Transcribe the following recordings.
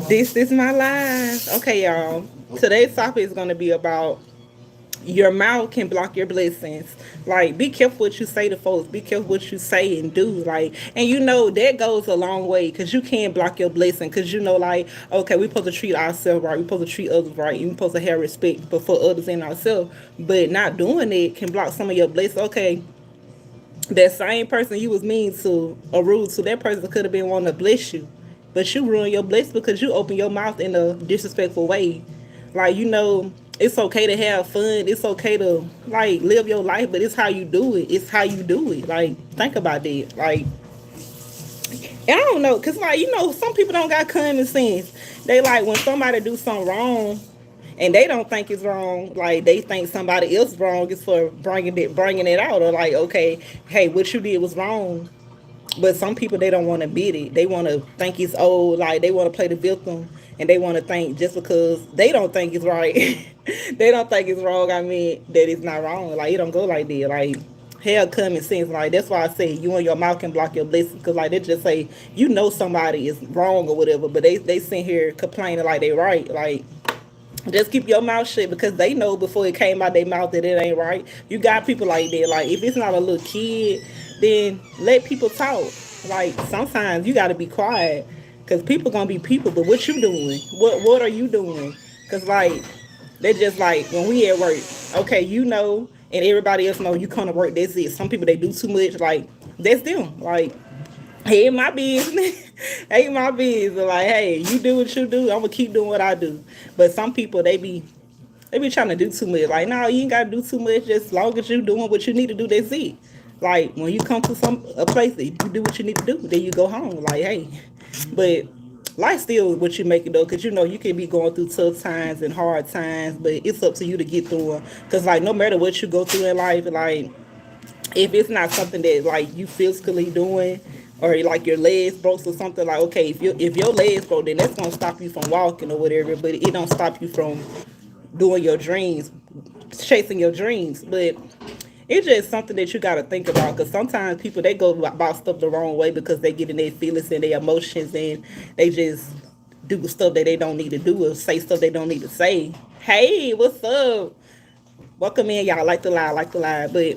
This is my life. Okay, y'all. Today's topic is gonna be about your mouth can block your blessings. Like, be careful what you say to folks. Be careful what you say and do. Like, and you know that goes a long way because you can't block your blessing. Because you know, like, okay, we supposed to treat ourselves right. We supposed to treat others right. You supposed to have respect for others and ourselves. But not doing it can block some of your blessings. Okay, that same person you was mean to or rude to, that person could have been wanting to bless you, but you ruined your bless because you open your mouth in a disrespectful way. Like, you know, it's okay to have fun, it's okay to like live your life, but it's how you do it. It's how you do it. Like, think about that. Like, I don't know, cause like, you know, some people don't got common sense. They like when somebody do something wrong, and they don't think it's wrong. Like, they think somebody else wrong is for bringing it out, or like, okay, hey, what you did was wrong. But some people, they don't want to admit it. They want to think it's old. Like, they want to play the victim, and they want to think just because they don't think it's right, they don't think it's wrong. I mean, that it's not wrong. Like, it don't go like that. Like, hell, common sense. Like, that's why I say you and your mouth can block your blessings. Because like, they just say you know somebody is wrong or whatever, but they sit here complaining like they right. Like, just keep your mouth shut because they know before it came out their mouth that it ain't right. You got people like that. Like, if it's not a little kid, then let people talk. Like, sometimes you got to be quiet because people gonna be people. But what you doing? What are you doing? Because like, they just like when we at work. Okay, you know, and everybody else know you come to work. That's it. Some people they do too much. Like, that's them. Like, ain't my business. Ain't my business. Like, hey, you do what you do. I'm gonna keep doing what I do. But some people they be trying to do too much. Like, no, you ain't gotta do too much. Just as long as you doing what you need to do, that's it. Like, when you come to a place that you do what you need to do, then you go home. Like, hey, but life still what you make it though, cause you know you can be going through tough times and hard times, but it's up to you to get through them. Cause like, no matter what you go through in life, like, if it's not something that like you physically doing, or like your legs broke or something, like, okay, if your legs broke, then that's gonna stop you from walking or whatever, but it don't stop you from doing your dreams, chasing your dreams. But it's just something that you got to think about, because sometimes people, they go about stuff the wrong way because they get in their feelings and their emotions, and they just do stuff that they don't need to do or say stuff they don't need to say. Hey, what's up? Welcome in, y'all. Like the lie, but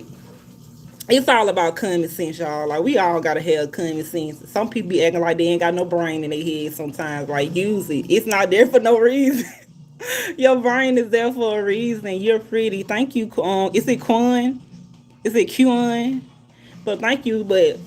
it's all about common sense, y'all. Like, we all gotta have common sense. Some people be acting like they ain't got no brain in their head sometimes. Like, use it. It's not there for no reason. Your brain is there for a reason. You're pretty. Thank you. Is it Quan? Is it Quan? But thank you. But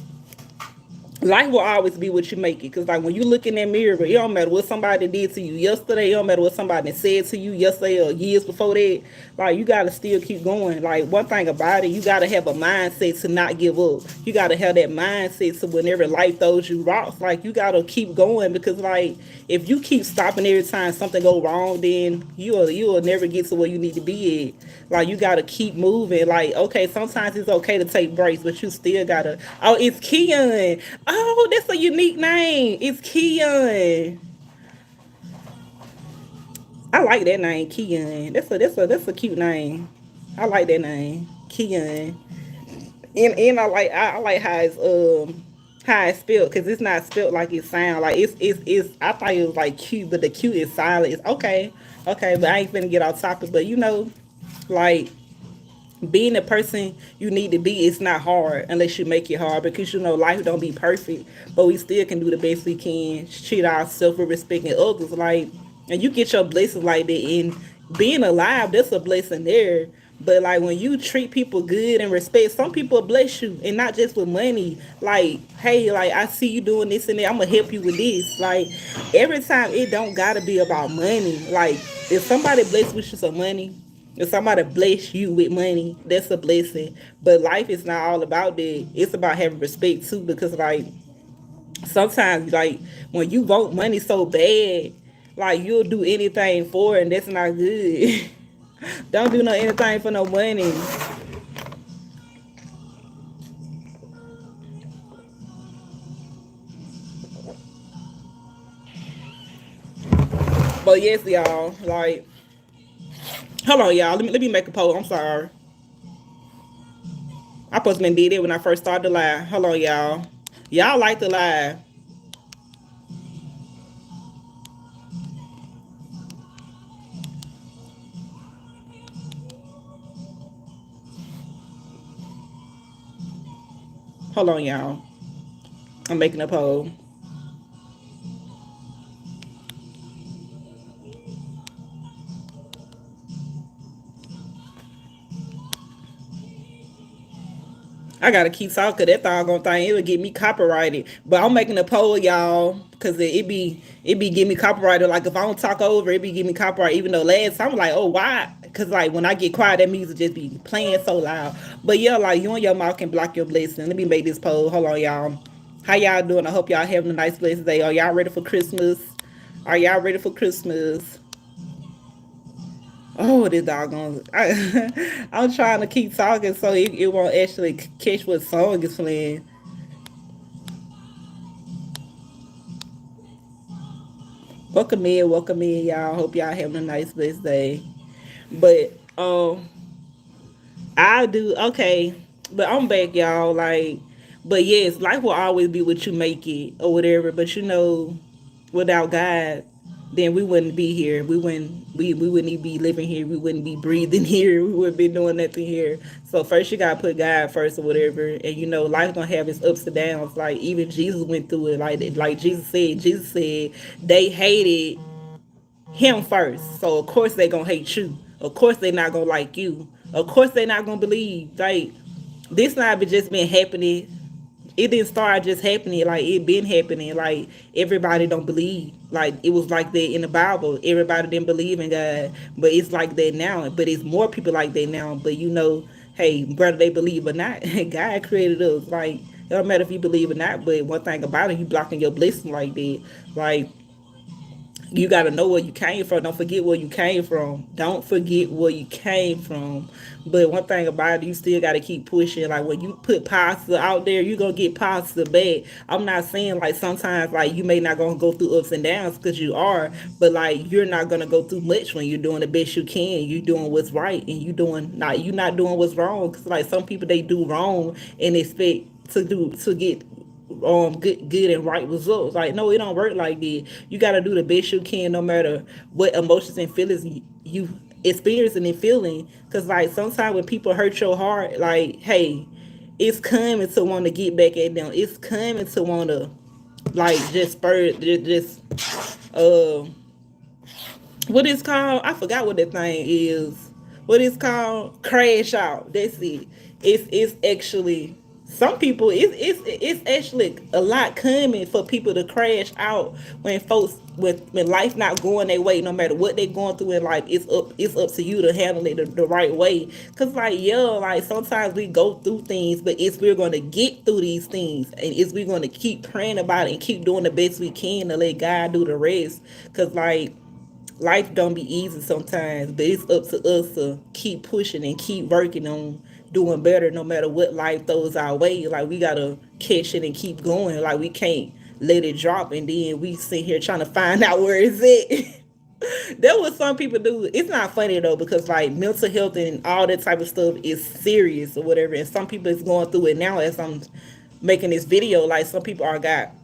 life will always be what you make it. Cause like, when you look in that mirror, it don't matter what somebody did to you yesterday. It don't matter what somebody said to you yesterday or years before that. Like, you gotta still keep going. Like, one thing about it, you gotta have a mindset to not give up. You gotta have that mindset so whenever life throws you rocks, like, you gotta keep going. Because like, if you keep stopping every time something go wrong, then you'll never get to where you need to be at. Like, you gotta keep moving. Like, okay, sometimes it's okay to take breaks, but you still gotta. Oh, it's Keon. Oh, that's a unique name. It's Keon. I like that name, Keon. That's a cute name. I like that name, Keon. And I like how it's spelled, because it's not spelled like it sounds. Like, it's I thought it was like cute, but the cute is silent. It's okay. Okay, but I ain't finna get off topic. But you know, like, being the person you need to be, it's not hard unless you make it hard, because you know life don't be perfect, but we still can do the best we can, treat ourselves with respect and others. Like, and you get your blessings like that, and being alive, that's a blessing there. But like, when you treat people good and respect, some people bless you, and not just with money. Like, hey, like, I see you doing this and that, I'm gonna help you with this. Like, every time, it don't gotta be about money. Like, if somebody bless with you some money, if somebody bless you with money, that's a blessing. But life is not all about that. It's about having respect too, because like, sometimes, like, when you want money so bad, like, you'll do anything for it, and that's not good. Don't do no anything for no money. But yes, y'all. Like, hold on, y'all. Let me make a poll. I'm sorry. I supposed to been did it when I first started the live. Hold on, y'all. Y'all like the live. Hold on, y'all. I'm making a poll. I gotta keep talking. That doggone thing, it would get me copyrighted. But I'm making a poll, y'all, because it be getting me copyrighted. Like if I don't talk over, it be getting me copyrighted. Even though last time I'm like, oh why? Because like when I get quiet, that music just be playing so loud. But yeah, like you and your mouth can block your blessing. Let me make this poll. Hold on, y'all. How y'all doing? I hope y'all having a nice blessed day. Are y'all ready for Christmas? Are y'all ready for Christmas? Oh, this doggone! I'm trying to keep talking so it won't actually catch what song is playing. Welcome in, y'all. Hope y'all having a nice blessed day. But I do okay. But I'm back, y'all. Like, but yes, life will always be what you make it or whatever. But you know, without God, then we wouldn't be here. We wouldn't even be living here. We wouldn't be breathing here. We wouldn't be doing nothing here. So first you gotta put God first or whatever. And you know, life gonna have its ups and downs. Like even Jesus went through it. Like Jesus said they hated him first. So of course they gonna hate you. Of course they not gonna like you. Of course they not gonna believe. Like this not just been happening. It didn't start just happening. Like it been happening. Like everybody don't believe. Like it was like that in the Bible. Everybody didn't believe in God, but it's like that now. But it's more people like that now. But you know, hey, whether they believe or not, God created us. Like it don't matter if you believe or not. But one thing about it, you blocking your blessing like that. Like you got to know where you came from. Don't forget where you came from. Don't forget where you came from. But one thing about it, you still got to keep pushing. Like when you put positive out there, you gonna get positive back. I'm not saying like sometimes like you may not gonna go through ups and downs because you are, but like you're not gonna go through much when you're doing the best you can. You doing what's right and you not doing what's wrong. Cause like some people they do wrong and expect to get good and right results. Like no, it don't work like that. You got to do the best you can no matter what emotions and feelings you experiencing and feeling, because like sometimes when people hurt your heart, like hey, it's coming to want to get back at them. It's coming to want to like just spur just uh what is called, I forgot what that thing is. What is called crash out. That's it. It's actually some people it's actually a lot coming for people to crash out when folks when life not going their way. No matter what they're going through in life, it's up to you to handle it the right way. Cause like yeah, like sometimes we go through things, but it's we're gonna get through these things, and it's we're gonna keep praying about it and keep doing the best we can to let God do the rest. Cause like life don't be easy sometimes, but it's up to us to keep pushing and keep working on doing better no matter what life throws our way. Like we gotta catch it and keep going. Like we can't let it drop and then we sit here trying to find out where it's at. That what some people do. It's not funny though because like mental health and all that type of stuff is serious or whatever, and some people is going through it now as I'm making this video. Like some people got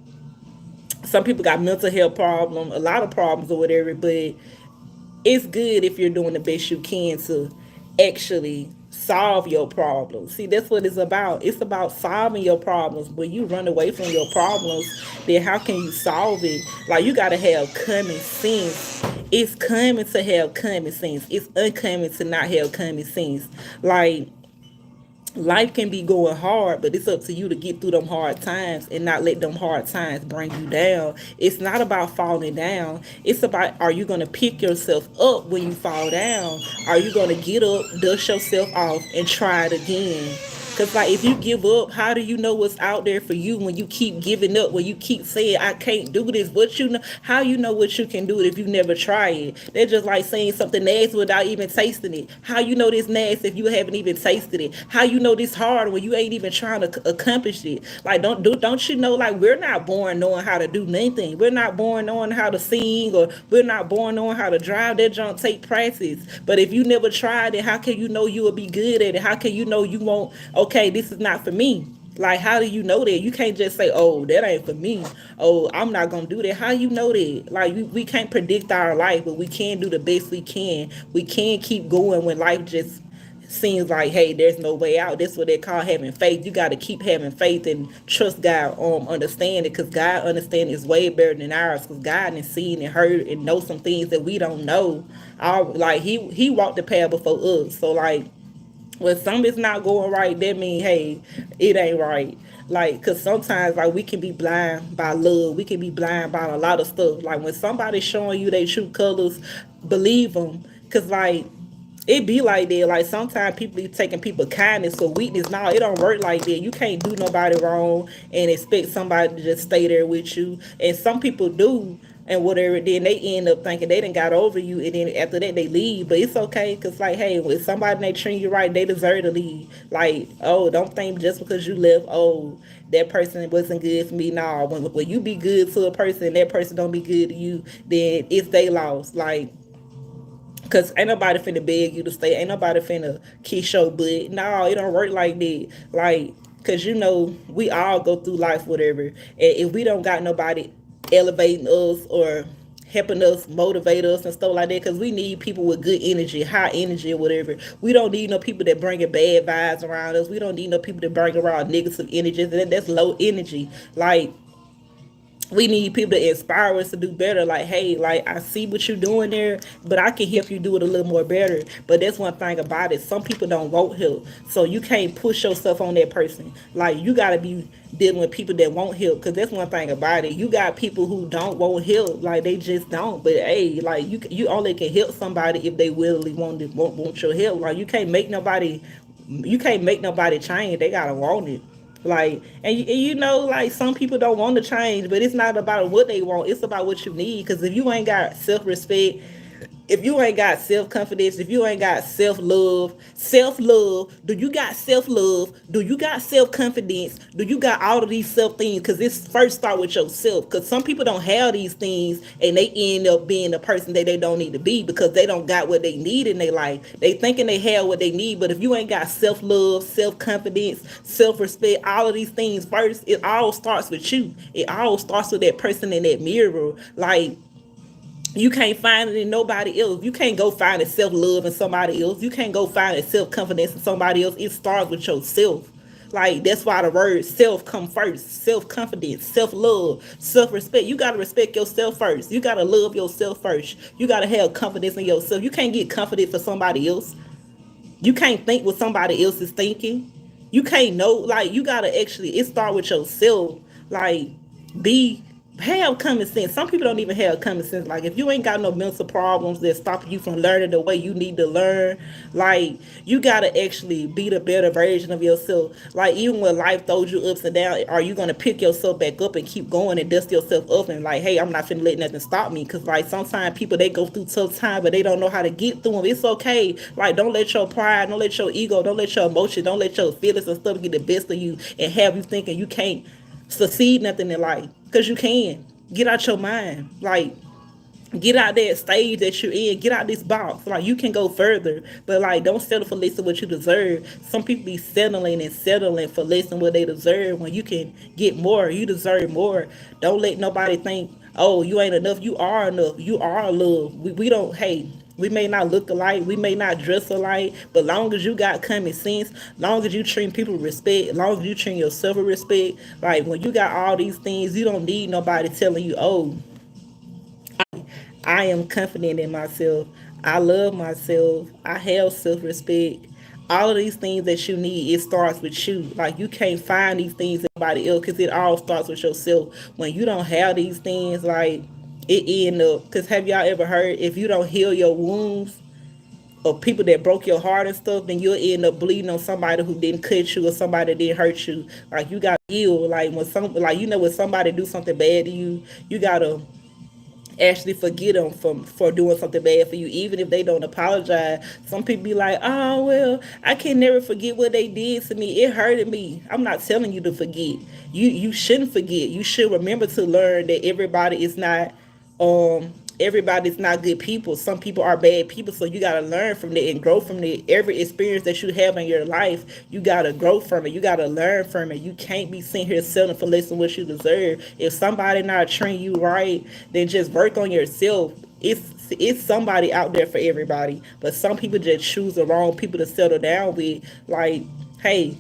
mental health problem, a lot of problems or whatever, but it's good if you're doing the best you can to actually solve your problems. See, that's what it's about. It's about solving your problems. When you run away from your problems, then how can you solve it? Like you gotta have common sense. It's common to have common sense. It's uncommon to not have common sense. Like life can be going hard, but it's up to you to get through them hard times and not let them hard times bring you down. It's not about falling down. It's about, are you going to pick yourself up when you fall down? Are you going to get up, dust yourself off, and try it again? Because, like, if you give up, how do you know what's out there for you when you keep giving up, when you keep saying, I can't do this? What you know, how you know what you can do it if you never try it? They're just like saying something nasty without even tasting it. How you know this nasty if you haven't even tasted it? How you know this hard when you ain't even trying to accomplish it? Like, don't you know, like, we're not born knowing how to do nothing. We're not born knowing how to sing, or we're not born knowing how to drive. That junk take practice. But if you never tried it, how can you know you will be good at it? How can you know you won't, okay, this is not for me? Like, how do you know that? You can't just say, oh, that ain't for me. Oh, I'm not going to do that. How you know that? Like, we can't predict our life, but we can do the best we can. We can keep going when life just seems like, hey, there's no way out. That's what they call having faith. You got to keep having faith and trust God, understand it, because God understand is way better than ours, because God has seen and heard and know some things that we don't know. Like he walked the path before us. So like, when something's not going right, that mean, hey, it ain't right. Like, cause sometimes like we can be blind by love, we can be blind by a lot of stuff. Like when somebody's showing you their true colors, believe them, cause like it be like that. Like sometimes people be taking people kindness for weakness. No, it don't work like that. You can't do nobody wrong and expect somebody to just stay there with you. And some people do, and whatever. Then they end up thinking they done got over you, and then after that they leave. But it's okay, cause like, hey, when somebody they treat you right, they deserve to leave. Like, oh, don't think just because you left, oh, that person wasn't good for me. Nah, when you be good to a person and that person don't be good to you, then it's they loss. Like, cause ain't nobody finna beg you to stay. Ain't nobody finna kiss your butt. No, it don't work like that. Like, cause we all go through life, whatever. And if we don't got nobody elevating us or helping us, motivate us and stuff like that, because we need people with good energy, high energy or whatever. We don't need no people that bringing bad vibes around us. We don't need no people that bring around negative energy. That's low energy. Like, we need people to inspire us to do better. Like, hey, like, I see what you're doing there, but I can help you do it a little more better. But that's one thing about it. Some people don't want help. So you can't push yourself on that person. Like, you got to be dealing with people that won't help. Because that's one thing about it. You got people who don't want help. Like, they just don't. But, hey, like, you only can help somebody if they willingly want your help. Like, you can't make nobody change. They got to want it. Like, like some people don't want to change, but it's not about what they want. It's about what you need. Because if you ain't got self-respect, if you ain't got self-confidence, if you ain't got self-love, do you got self-love? Do you got self-confidence? Do you got all of these self-things? Because this first start with yourself. Because some people don't have these things and they end up being the person that they don't need to be because they don't got what they need in their life. They thinking they have what they need, but if you ain't got self-love, self-confidence, self-respect, all of these things first, it all starts with you. It all starts with that person in that mirror. Like, you can't find it in nobody else. You can't go find a self-love in somebody else. You can't go find a self-confidence in somebody else. It starts with yourself. Like, that's why the word self come first. Self-confidence, self-love, self-respect. You got to respect yourself first. You got to love yourself first. You got to have confidence in yourself. You can't get confidence for somebody else. You can't think what somebody else is thinking. You can't know. Like, you got to actually, it start with yourself. Like, have common sense. Some people don't even have common sense. Like, if you ain't got no mental problems that stop you from learning the way you need to learn, like, you gotta actually be the better version of yourself. Like, even when life throws you ups and downs, are you gonna pick yourself back up and keep going and dust yourself up and like, hey, I'm not finna let nothing stop me? Because like sometimes people, they go through tough times but they don't know how to get through them. It's okay. Like, don't let your pride, don't let your ego, don't let your emotion, don't let your feelings and stuff get the best of you and have you thinking you can't succeed nothing in life, because you can. Get out your mind. Like, get out that stage that you're in. Get out this box. Like, you can go further, but like, don't settle for less than what you deserve. Some people be settling for less than what they deserve when you can get more. You deserve more. Don't let nobody think, oh, you ain't enough. You are enough. You are love. We don't, hey, we may not look alike, we may not dress alike, but long as you got common sense, long as you treat people with respect, long as you treat yourself with respect, like, when you got all these things, you don't need nobody telling you, oh, I am confident in myself, I love myself, I have self-respect. All of these things that you need, it starts with you. Like, you can't find these things in anybody else, because it all starts with yourself. When you don't have these things, like, it end up, because have y'all ever heard, if you don't heal your wounds or people that broke your heart and stuff, then you'll end up bleeding on somebody who didn't cut you or somebody that didn't hurt you. Like, you got to heal. Like, when somebody do something bad to you, you gotta actually forget them for doing something bad for you, even if they don't apologize. Some people be like, oh, well, I can never forget what they did to me, it hurted me. I'm not telling you to forget. You shouldn't forget. You should remember to learn that everybody's not good people. Some people are bad people, so you got to learn from that and grow from it. Every experience that you have in your life, you got to grow from it. You got to learn from it. You can't be sitting here selling for less than what you deserve. If somebody not treating you right, then just work on yourself. it's somebody out there for everybody. But some people just choose the wrong people to settle down with. Like, hey,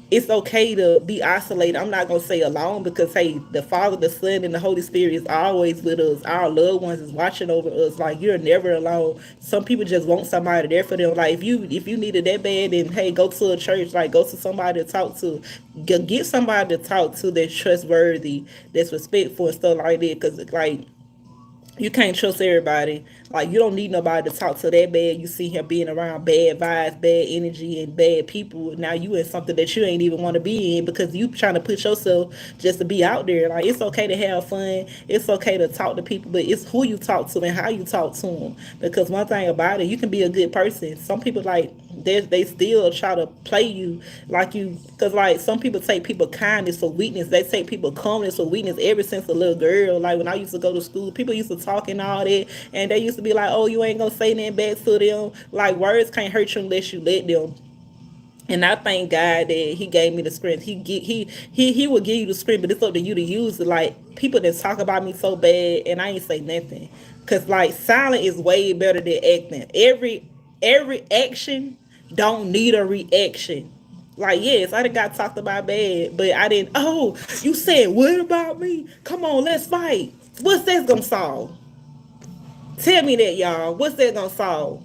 it's okay to be isolated. I'm not gonna say alone, because hey, the Father, the Son, and the Holy Spirit is always with us. Our loved ones is watching over us. Like, you're never alone. Some people just want somebody there for them. Like, if you need it that bad, then hey, go to a church. Like, go to somebody to talk to. Get somebody to talk to that's trustworthy, that's respectful and stuff like that. Because like, you can't trust everybody. Like, you don't need nobody to talk to that bad. You see him being around bad vibes, bad energy, and bad people. Now you in something that you ain't even want to be in, because you trying to put yourself just to be out there. Like, it's okay to have fun. It's okay to talk to people, but it's who you talk to and how you talk to them. Because one thing about it, you can be a good person. Some people, like, they still try to play you like you, because like some people take people kindness for weakness. They take people calmness for weakness. Ever since a little girl, like when I used to go to school, people used to talk and all that, and they used to be like, oh, you ain't gonna say nothing bad to them. Like, words can't hurt you unless you let them. And I thank God that He gave me the strength. He will give you the strength, but it's up to you to use it. Like, people that talk about me so bad, and I ain't say nothing, cause like silent is way better than acting. Every action don't need a reaction. Like, yes, I done got talked about bad, but I didn't. Oh, you said what about me? Come on, let's fight. What's that gonna solve? Tell me that, y'all. What's that gonna solve?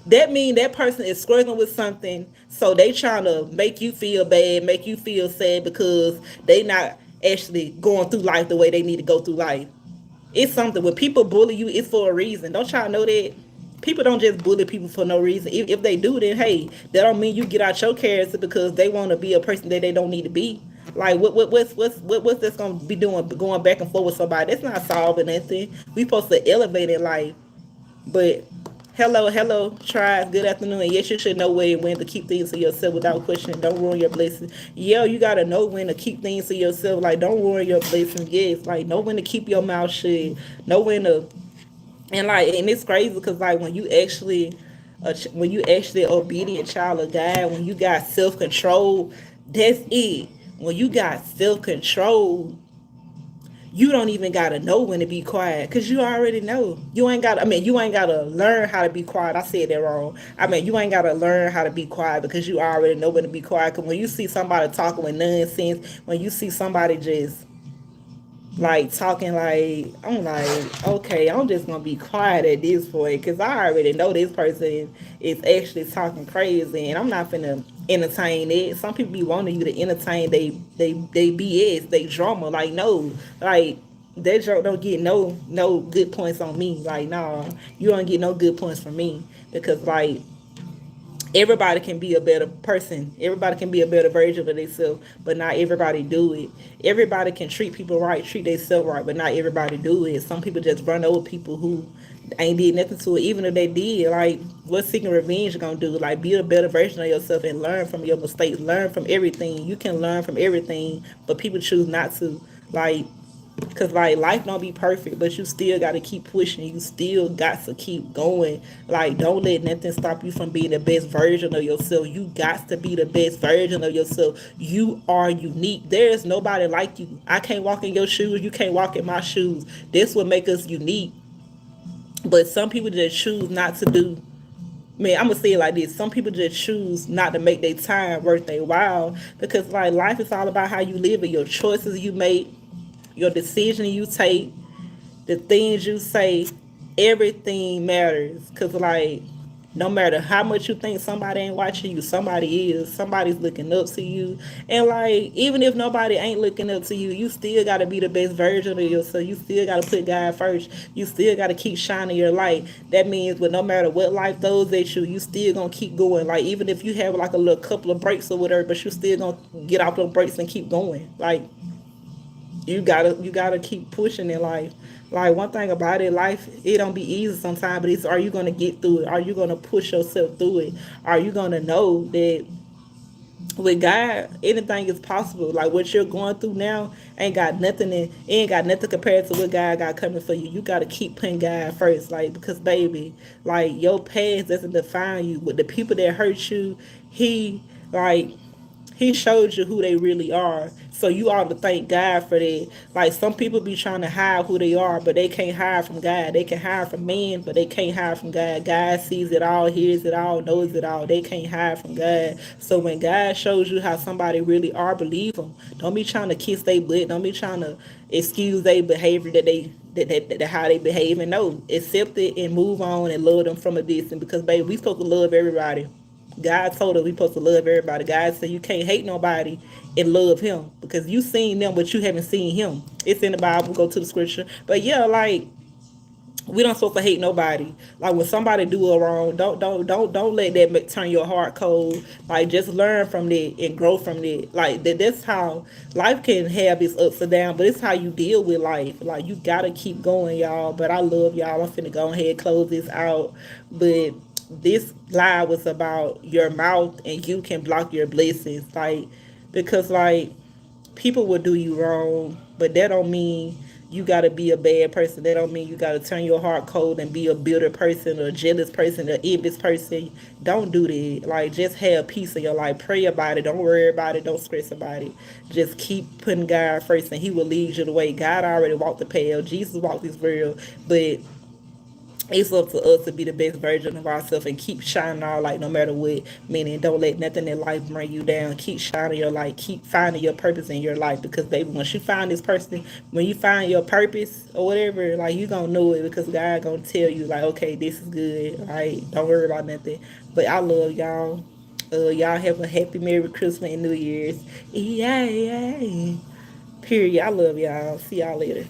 That mean that person is struggling with something, so they trying to make you feel bad, make you feel sad, because they not actually going through life the way they need to go through life. It's something, when people bully you, it's for a reason. Don't y'all know that? People don't just bully people for no reason. If they do, then hey, that don't mean you get out your character because they want to be a person that they don't need to be. Like, what's this gonna be doing, going back and forth with somebody? That's not solving anything. We supposed to elevate in life. But hello, tribe. Good afternoon. And yes, you should know when to keep things to yourself without questioning. Don't ruin your blessings. Yeah, you gotta know when to keep things to yourself. Like, don't ruin your blessings. Yes, like, know when to keep your mouth shut. Know when to, and like, and it's crazy because like when you actually obedient child of God, when you got self control, that's it. When you got self control, you don't even gotta know when to be quiet, because you already know. You ain't gotta learn how to be quiet. I said that wrong. You ain't gotta learn how to be quiet, because you already know when to be quiet. Because when you see somebody talking with nonsense, when you see somebody just like talking, like, I'm like, okay, I'm just gonna be quiet at this point, because I already know this person is actually talking crazy, and I'm not finna entertain it. Some people be wanting you to entertain they BS, they drama. Like, no, like, that joke don't get no good points on me. Like, nah, you don't get no good points from me, because like, everybody can be a better person. Everybody can be a better version of themselves, but not everybody do it. Everybody can treat people right, treat themselves right, but not everybody do it. Some people just run over people who ain't did nothing to it. Even if they did, like, what's seeking revenge gonna do? Like, be a better version of yourself and learn from your mistakes. Learn from everything. You can learn from everything, but people choose not to. Like, because like, life don't be perfect, but you still got to keep pushing. You still got to keep going. Like, don't let nothing stop you from being the best version of yourself. You got to be the best version of yourself. You are unique. There is nobody like you. I can't walk in your shoes. You can't walk in my shoes. This will make us unique. But some people just choose not to do. Man, I'm gonna say it like this: some people just choose not to make their time worth their while, because like, life is all about how you live and your choices you make, your decision you take, the things you say. Everything matters, because like, no matter how much you think somebody ain't watching you, somebody is. Somebody's looking up to you. And like, even if nobody ain't looking up to you, you still got to be the best version of yourself. You still got to put God first. You still got to keep shining your light. That means, but no matter what life throws at you, you still gonna keep going. Like, even if you have like a little couple of breaks or whatever, but you still gonna get off those breaks and keep going. Like, you gotta keep pushing in life. Like, one thing about it, life, it don't be easy sometimes, but it's, are you gonna get through it? Are you gonna push yourself through it? Are you gonna know that with God, anything is possible? Like, what you're going through now ain't got nothing compared to what God got coming for you. You gotta keep putting God first, like, because baby, like, your past doesn't define you. With the people that hurt you, he like He showed you who they really are. So you ought to thank God for that. Like some people be trying to hide who they are, but they can't hide from God. They can hide from men, but they can't hide from God. God sees it all, hears it all, knows it all. They can't hide from God. So when God shows you how somebody really are, believe them. Don't be trying to kiss their butt. Don't be trying to excuse their behavior that how they behave. And no, accept it and move on and love them from a distance. Because baby, we supposed to love everybody. God told us we supposed to love everybody. God said you can't hate nobody and love him because you seen them, but you haven't seen him. It's in the Bible. Go to the scripture. But yeah, like we don't supposed to hate nobody. Like when somebody do a wrong, don't let that turn your heart cold. Like just learn from that and grow from that. Like that's how life can have its ups and downs, but it's how you deal with life. Like you gotta keep going, y'all. But I love y'all. I'm finna go ahead and close this out. But this lie was about your mouth and you can block your blessings. Like because like people will do you wrong, but that don't mean you gotta be a bad person. That don't mean you gotta turn your heart cold and be a bitter person or a jealous person or envious person. Don't do that. Like just have peace in your life. Pray about it. Don't worry about it. Don't stress about it. Just keep putting God first and he will lead you the way. God already walked the path. Jesus walked this world. But it's up to us to be the best version of ourselves and keep shining our light no matter what. Meaning, don't let nothing in life bring you down. Keep shining your light. Keep finding your purpose in your life. Because, baby, once you find this person, when you find your purpose or whatever, like, you going to know it because God going to tell you, like, okay, this is good. All right? Don't worry about nothing. But I love y'all. Y'all have a happy Merry Christmas and New Year's. Yeah. Period. I love y'all. See y'all later.